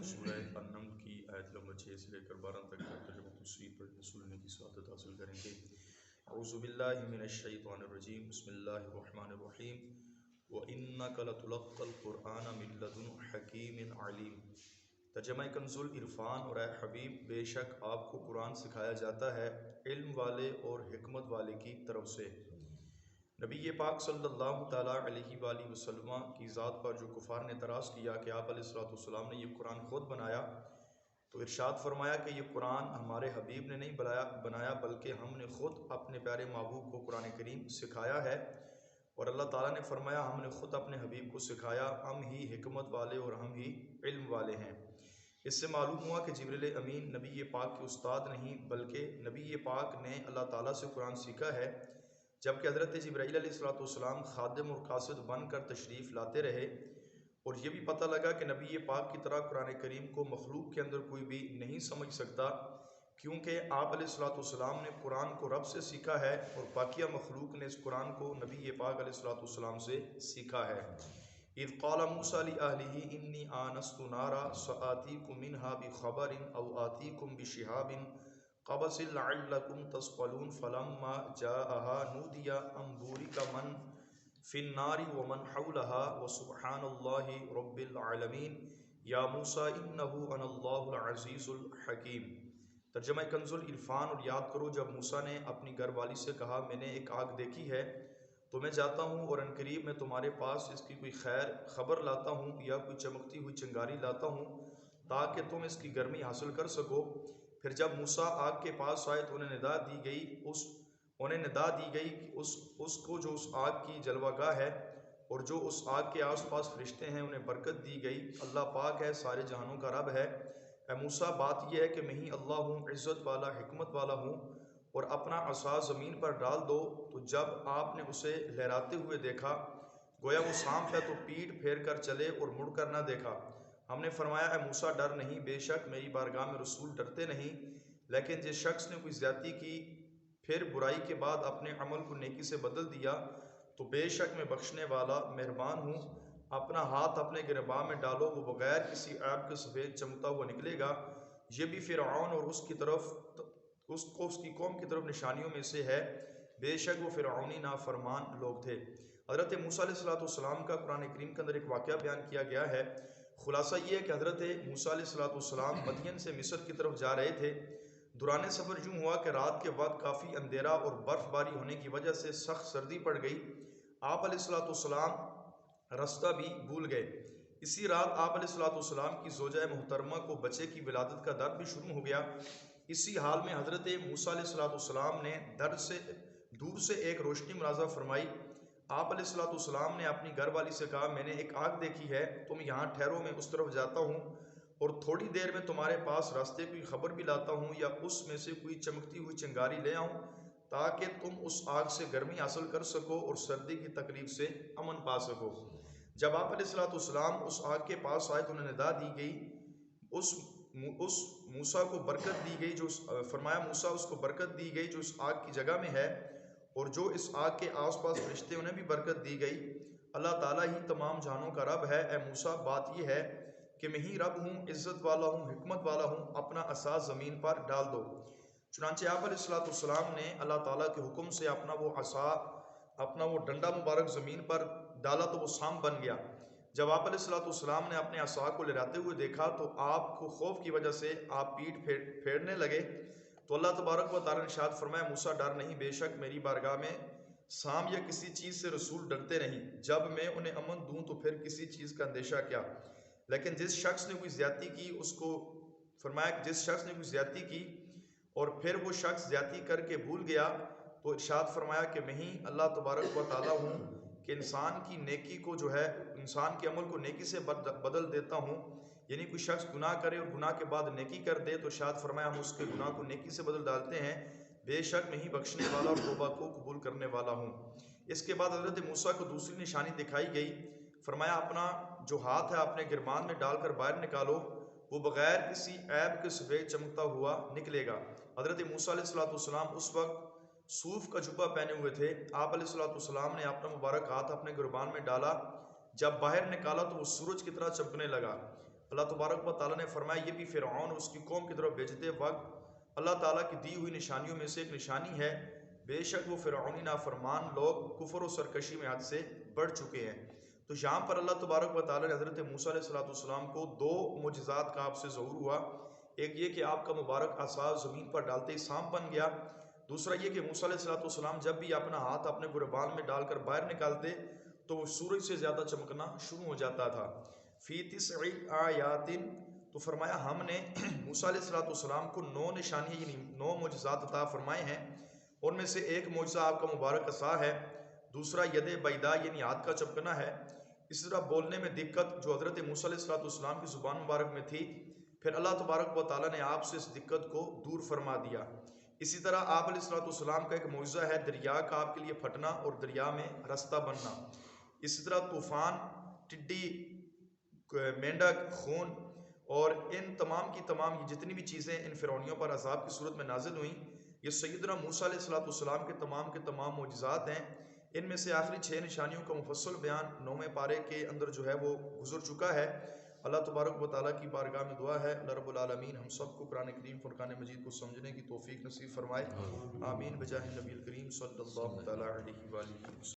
سورہ النمل کی آیت نمبر 6 سے لے کر 12 تک کا ترجمہ تفسیر پر سننے کی سعادت حاصل کریں گے۔ اعوذ باللہ من الشیطان الرجیم، بسم اللہ الرحمن الرحیم۔ وَإِنَّكَ لَتُلَقَّى الْقُرْآنَ مِن لَّدُنْ حَكِیمٍ عَلِیمٍ۔ ترجمہ کنز العرفان، اور اے حبیب بے شک آپ کو قرآن سکھایا جاتا ہے علم والے اور حکمت والے کی طرف سے۔ نبی پاک صلی اللہ تعالیٰ علیہ وآلہ وسلم کی ذات پر جو کفار نے اعتراض کیا کہ آپ علیہ السلام نے یہ قرآن خود بنایا، تو ارشاد فرمایا کہ یہ قرآن ہمارے حبیب نے نہیں بنایا بلکہ ہم نے خود اپنے پیارے محبوب کو قرآن کریم سکھایا ہے۔ اور اللہ تعالیٰ نے فرمایا ہم نے خود اپنے حبیب کو سکھایا، ہم ہی حکمت والے اور ہم ہی علم والے ہیں۔ اس سے معلوم ہوا کہ جبریل امین نبی پاک کے استاد نہیں بلکہ نبی پاک نے اللہ تعالیٰ سے قرآن سیکھا ہے، جبکہ حضرت جبرائیل علیہ السلام خادم اور قاصد بن کر تشریف لاتے رہے۔ اور یہ بھی پتہ لگا کہ نبی پاک کی طرح قرآن کریم کو مخلوق کے اندر کوئی بھی نہیں سمجھ سکتا، کیونکہ آپ علیہ السلام نے قرآن کو رب سے سیکھا ہے اور باقیہ مخلوق نے اس قرآن کو نبی پاک علیہ السلام سے سیکھا ہے۔ اذ قال موسیٰ لأہلہ انی آنست نارا سآتیکم منہا بخبر او آتیکم بشہاب قبس لعلکم تصطلون فلما جاءها نودی ان بورک من فی النار ومن حولہا وسبحان اللہ رب العالمین یا موسیٰ انہو انا اللہ العزیز الحکیم۔ ترجمہ کنز العرفان، اور یاد کرو جب موسیٰ نے اپنی گھر والی سے کہا میں نے ایک آگ دیکھی ہے تو میں جاتا ہوں اور عنقریب میں تمہارے پاس اس کی کوئی خیر خبر لاتا ہوں یا کوئی چمکتی ہوئی چنگاری لاتا ہوں تاکہ تم اس کی گرمی حاصل کر سکو۔ پھر جب موسیٰ آگ کے پاس آئے تو انہیں ندا دی گئی کہ اس کو جو اس آگ کی جلوہ گاہ ہے اور جو اس آگ کے آس پاس فرشتے ہیں انہیں برکت دی گئی۔ اللہ پاک ہے، سارے جہانوں کا رب ہے۔ اے موسیٰ بات یہ ہے کہ میں ہی اللہ ہوں، عزت والا حکمت والا ہوں، اور اپنا عصا زمین پر ڈال دو۔ تو جب آپ نے اسے لہراتے ہوئے دیکھا گویا وہ سانپ ہے تو پیٹ پھیر کر چلے اور مڑ کر نہ دیکھا۔ ہم نے فرمایا اے موسیٰ ڈر نہیں، بے شک میری بارگاہ میں رسول ڈرتے نہیں، لیکن جس شخص نے کوئی زیادتی کی پھر برائی کے بعد اپنے عمل کو نیکی سے بدل دیا تو بے شک میں بخشنے والا مہربان ہوں۔ اپنا ہاتھ اپنے گرباں میں ڈالو، وہ بغیر کسی عیب کے سفید چمکتا ہوا نکلے گا۔ یہ بھی فرعون اور اس کی قوم کی طرف نشانیوں میں سے ہے، بے شک وہ فرعونی نافرمان لوگ تھے۔ حضرت موسیٰ علیہ السلام کا قرآن کریم کے اندر ایک واقعہ بیان کیا گیا ہے۔ خلاصہ یہ ہے کہ حضرت موسیٰ علیہ السلام مدین سے مصر کی طرف جا رہے تھے۔ دوران سفر یوں ہوا کہ رات کے وقت کافی اندھیرا اور برف باری ہونے کی وجہ سے سخت سردی پڑ گئی۔ آپ علیہ السلام رستہ بھی بھول گئے۔ اسی رات آپ علیہ السلام کی زوجہ محترمہ کو بچے کی ولادت کا درد بھی شروع ہو گیا۔ اسی حال میں حضرت موسیٰ علیہ السلام نے دور سے ایک روشنی ملاحظہ فرمائی۔ آپ علیہ السلام نے اپنی گھر والی سے کہا میں نے ایک آگ دیکھی ہے، تم یہاں ٹھہرو، میں اس طرف جاتا ہوں اور تھوڑی دیر میں تمہارے پاس راستے کی خبر بھی لاتا ہوں یا اس میں سے کوئی چمکتی ہوئی چنگاری لے آؤں تاکہ تم اس آگ سے گرمی حاصل کر سکو اور سردی کی تکلیف سے امن پا سکو۔ جب آپ علیہ السلام اس آگ کے پاس آئے تو انہیں ندا دی گئی، اس موسیٰ کو برکت دی گئی فرمایا موسیٰ اس کو برکت دی گئی جو اس آگ کی جگہ میں ہے، اور جو اس آگ کے آس پاس فرشتے انہیں بھی برکت دی گئی۔ اللہ تعالیٰ ہی تمام جہانوں کا رب ہے۔ اے موسیٰ بات یہ ہے کہ میں ہی رب ہوں، عزت والا ہوں، حکمت والا ہوں، اپنا عصا زمین پر ڈال دو۔ چنانچہ آپ علیہ السلام نے اللہ تعالیٰ کے حکم سے اپنا وہ ڈنڈا مبارک زمین پر ڈالا تو وہ سانپ بن گیا۔ جب آپ علیہ السلام نے اپنے عصا کو لہراتے ہوئے دیکھا تو آپ کو خوف کی وجہ سے آپ پیٹ پھیرنے لگے۔ تو اللہ تبارک و تعالیٰ نے ارشاد فرمایا موسیٰ ڈر نہیں، بے شک میری بارگاہ میں سانپ یا کسی چیز سے رسول ڈرتے نہیں، جب میں انہیں امن دوں تو پھر کسی چیز کا اندیشہ کیا۔ لیکن جس شخص نے کوئی زیادتی کی اس کو فرمایا کہ جس شخص نے کوئی زیادتی کی اور پھر وہ شخص زیادتی کر کے بھول گیا تو ارشاد فرمایا کہ میں ہی اللہ تبارک و تعالیٰ ہوں کہ انسان کی نیکی کو انسان کے عمل کو نیکی سے بدل دیتا ہوں۔ یعنی کوئی شخص گناہ کرے اور گناہ کے بعد نیکی کر دے تو ارشاد فرمایا ہم اس کے گناہ کو نیکی سے بدل ڈالتے ہیں، بے شک میں ہی بخشنے والا اور توبہ کو قبول کرنے والا ہوں۔ اس کے بعد حضرت موسیٰ کو دوسری نشانی دکھائی گئی، فرمایا اپنا جو ہاتھ ہے اپنے گربان میں ڈال کر باہر نکالو، وہ بغیر کسی عیب کے سفید چمکتا ہوا نکلے گا۔ حضرت موسیٰ علیہ السلام اس وقت صوف کا جبہ پہنے ہوئے تھے۔ آپ علیہ السلام نے اپنا مبارک ہاتھ اپنے گربان میں ڈالا، جب باہر نکالا تو وہ سورج کی طرح چمکنے لگا۔ اللہ تبارک و تعالیٰ نے فرمایا یہ بھی فرعون اور اس کی قوم کی طرف بھیجتے وقت اللہ تعالیٰ کی دی ہوئی نشانیوں میں سے ایک نشانی ہے، بے شک وہ فرعونی نافرمان لوگ کفر و سرکشی میں حد سے بڑھ چکے ہیں۔ تو یہاں پر اللہ تبارک و تعالیٰ نے حضرت موسیٰ علیہ السلام کو دو معجزات کا آپ سے ظہور ہوا، ایک یہ کہ آپ کا مبارک عصا زمین پر ڈالتے ہی سانپ بن گیا، دوسرا یہ کہ موسیٰ علیہ السلام جب بھی اپنا ہاتھ اپنے گریبان میں ڈال کر باہر نکالتے تو وہ سورج سے زیادہ چمکنا شروع ہو جاتا تھا۔ فی تسع آیات، تو فرمایا ہم نے موسیٰ علیہ السلام کو 9 نشانیاں یعنی 9 معجزات عطا فرمائے ہیں، ان میں سے ایک معجزہ آپ کا مبارک عصا ہے، دوسرا ید بیضاء یعنی ہاتھ کا چمکنا ہے، اسی طرح بولنے میں دقت جو حضرت موسیٰ علیہ السلام کی زبان مبارک میں تھی، پھر اللہ تبارک و تعالیٰ نے آپ سے اس دقت کو دور فرما دیا۔ اسی طرح آپ علیہ السلام کا ایک معجزہ ہے دریا کا آپ کے لیے پھٹنا اور دریا میں رستہ بننا، اسی طرح طوفان، ٹڈی، مینڈک، خون، اور ان تمام کی تمام یہ جتنی بھی چیزیں ان فرعونیوں پر عذاب کی صورت میں نازل ہوئیں، یہ سیدنا موسیٰ علیہ السلام کے تمام معجزات ہیں۔ ان میں سے آخری 6 نشانیوں کا مفصل بیان 9ویں پارے کے اندر جو ہے وہ گزر چکا ہے۔ اللہ تبارک و تعالیٰ کی بارگاہ میں دعا ہے اللہ رب العالمین ہم سب کو قرآن کریم فرقان مجید کو سمجھنے کی توفیق نصیب فرمائے، آمین بجاہ نبی الکریم صلی اللہ تعالیٰ علیہ وآلہ وسلم۔